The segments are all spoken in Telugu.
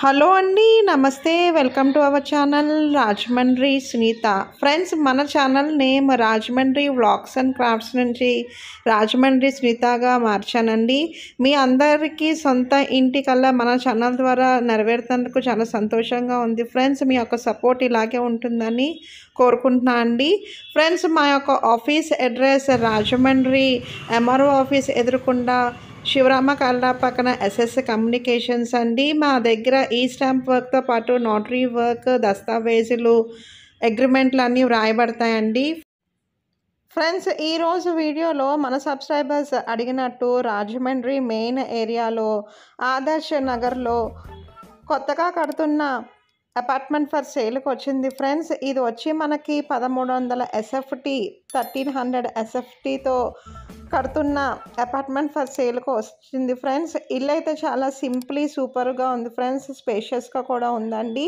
హలో అండి. నమస్తే. Welcome to our channel Rajahmundry Sunitha. Friends, మన channel name Rajahmundry vlogs and crafts నుంచి రాజమండ్రి సునీతగా మార్చానండి. మీ అందరికీ సొంత ఇంటి కల్లా మన ఛానల్ ద్వారా నెరవేరుతున్నందుకు చాలా సంతోషంగా ఉంది. ఫ్రెండ్స్, మీ యొక్క సపోర్ట్ ఇలాగే ఉంటుందని కోరుకుంటున్నాను అండి. ఫ్రెండ్స్, మా యొక్క office address Rajahmundry MRO office ఎదురుకుండా శివరామ కల్లా పక్కన ఎస్ఎస్ కమ్యూనికేషన్స్ అండి. మా దగ్గర ఈ స్టాంప్ వర్క్తో పాటు నోటరీ వర్క్, దస్తావేజులు, అగ్రిమెంట్లు అన్నీ వ్రాయబడతాయండి. ఫ్రెండ్స్, ఈరోజు వీడియోలో మన సబ్స్క్రైబర్స్ అడిగినట్టు రాజమండ్రి మెయిన్ ఏరియాలో ఆదర్శ్ నగర్లో కొత్తగా కడుతున్న అపార్ట్మెంట్ ఫర్ సేల్కి వచ్చింది. ఫ్రెండ్స్, ఇది వచ్చి మనకి 1300 SFT 1300 SFTతో కడుతున్న అపార్ట్మెంట్ ఫర్ సేల్కి వచ్చింది. ఫ్రెండ్స్, ఇల్లు అయితే చాలా సింప్లీ సూపర్గా ఉంది. ఫ్రెండ్స్, స్పేషియస్గా కూడా ఉందండి.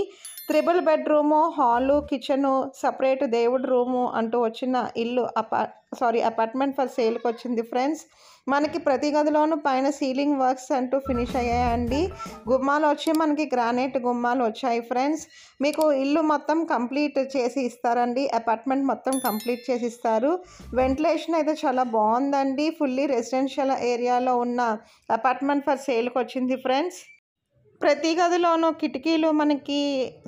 3 బెడ్రూము, హాలు, కిచెను, సపరేట్ దేవుడి రూము అంటూ వచ్చిన ఇల్లు అపార్ట్మెంట్ ఫర్ సేల్కి వచ్చింది. ఫ్రెండ్స్, మనకి ప్రతి గదిలోనూ పైన సీలింగ్ వర్క్స్ అంటూ ఫినిష్ అయ్యాయండి. గుమ్మాలు వచ్చి మనకి గ్రానైట్ గుమ్మాలు వచ్చాయి. ఫ్రెండ్స్, మీకు ఇల్లు మొత్తం కంప్లీట్ చేసి ఇస్తారండి. అపార్ట్మెంట్ మొత్తం కంప్లీట్ చేసి ఇస్తారు. వెంటిలేషన్ అయితే చాలా బాగుందండి. ఫుల్లీ రెసిడెన్షియల్ ఏరియాలో ఉన్న అపార్ట్మెంట్ ఫర్ సేల్కి వచ్చింది. ఫ్రెండ్స్, ప్రతి గదిలోనూ కిటికీలు మనకి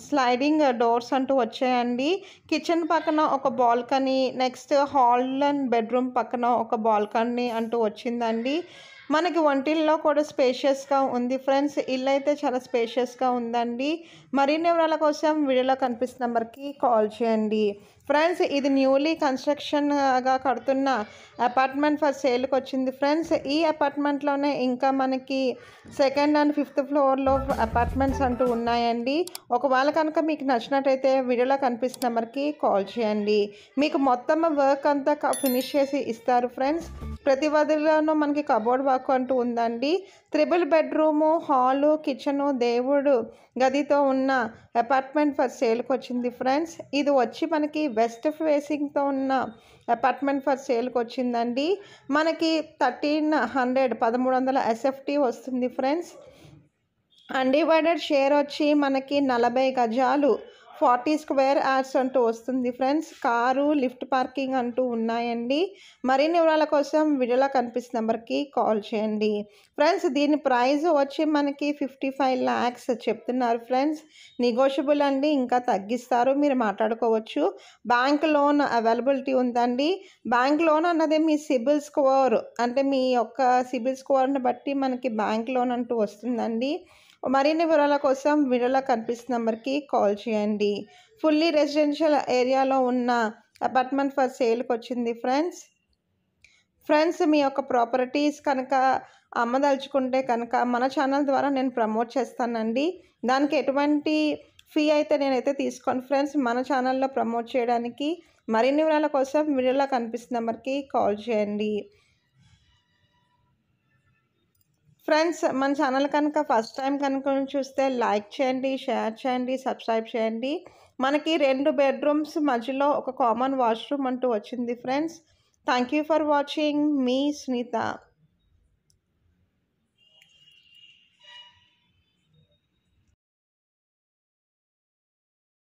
స్లైడింగ్ డోర్స్ అంటూ వచ్చాయండి. కిచెన్ పక్కన ఒక balcony, next hall and bedroom పక్కన ఒక బాల్కనీ అంటూ వచ్చిందండి. మనకి వంటిల్లో కూడా స్పేషియస్గా ఉంది. ఫ్రెండ్స్, ఇల్లు అయితే చాలా స్పేషియస్గా ఉందండి. మరిన్ని వివరాల కోసం వీడియోలో కనిపిస్తున్న నెంబర్కి కాల్ చేయండి. ఫ్రెండ్స్, ఇది న్యూలీ కన్స్ట్రక్షన్గా కడుతున్న అపార్ట్మెంట్ ఫర్ సేల్కి వచ్చింది. ఫ్రెండ్స్, ఈ అపార్ట్మెంట్లోనే ఇంకా మనకి 2nd and 5th ఫ్లోర్లో అపార్ట్మెంట్స్ అంటూ ఉన్నాయండి. ఒకవేళ కనుక మీకు నచ్చినట్టయితే వీడియోలో కనిపిస్తున్న నెంబర్కి కాల్ చేయండి. మీకు మొత్తం వర్క్ అంతా ఫినిష్ చేసి ఇస్తారు. ఫ్రెండ్స్, ప్రతి గదిలోనూ మనకి కబోర్డ్ వర్క్ అంటూ ఉందండి. 3 బెడ్రూము, హాలు, కిచెను, దేవుడు గదితో ఉన్న అపార్ట్మెంట్ ఫర్ సేల్కి వచ్చింది. ఫ్రెండ్స్, ఇది వచ్చి మనకి వెస్ట్ ఫేసింగ్తో ఉన్న అపార్ట్మెంట్ ఫర్ సేల్కి వచ్చిందండి. మనకి 1300 SFT వస్తుంది. ఫ్రెండ్స్, అన్డివైడెడ్ షేర్ వచ్చి మనకి 40 గజాలు 40 స్క్వేర్ యార్డ్స్ అంటూ వస్తుంది. ఫ్రెండ్స్, కారు, లిఫ్ట్ పార్కింగ్ అంటూ ఉన్నాయండి. మరిన్ని వివరాల కోసం వీడియోలో కనిపిస్తున్న నెంబర్కి కాల్ చేయండి. ఫ్రెండ్స్, దీని ప్రైస్ వచ్చి మనకి 55 lakhs చెప్తున్నారు. ఫ్రెండ్స్, నెగోషియబుల్ అండి, ఇంకా తగ్గిస్తారు, మీరు మాట్లాడుకోవచ్చు. బ్యాంక్ లోన్ అవైలబిలిటీ ఉందండి. బ్యాంక్ లోన్ అన్నది మీ సిబిల్ స్కోర్, అంటే మీ యొక్క సిబిల్ స్కోర్ని బట్టి మనకి బ్యాంక్ లోన్ అంటూ వస్తుందండి. మరిన్ని వివరాల కోసం వీడియోలో కనిపిస్తున్న నెంబర్కి కాల్ చేయండి. ఫుల్లీ రెసిడెన్షియల్ ఏరియాలో ఉన్న అపార్ట్మెంట్ ఫర్ సేల్కి వచ్చింది. ఫ్రెండ్స్, మీ యొక్క ప్రాపర్టీస్ కనుక అమ్మదలుచుకుంటే కనుక మన ఛానల్ ద్వారా నేను ప్రమోట్ చేస్తానండి. దానికి ఎటువంటి ఫీ అయితే నేనైతే తీసుకోను. ఫ్రెండ్స్, మన ఛానల్లో ప్రమోట్ చేయడానికి మరిన్ని వివరాల కోసం వీడియోలో కనిపిస్తున్న నెంబర్కి కాల్ చేయండి. ఫ్రెండ్స్, మన ఛానల్ కనుక ఫస్ట్ టైం కనుక చూస్తే లైక్ చేయండి, షేర్ చేయండి, సబ్స్క్రైబ్ చేయండి. మనకి 2 బెడ్రూమ్స్ మధ్యలో ఒక కామన్ వాష్రూమ్ అంటూ వచ్చింది. Friends, thank you for watching. మీ సునీత.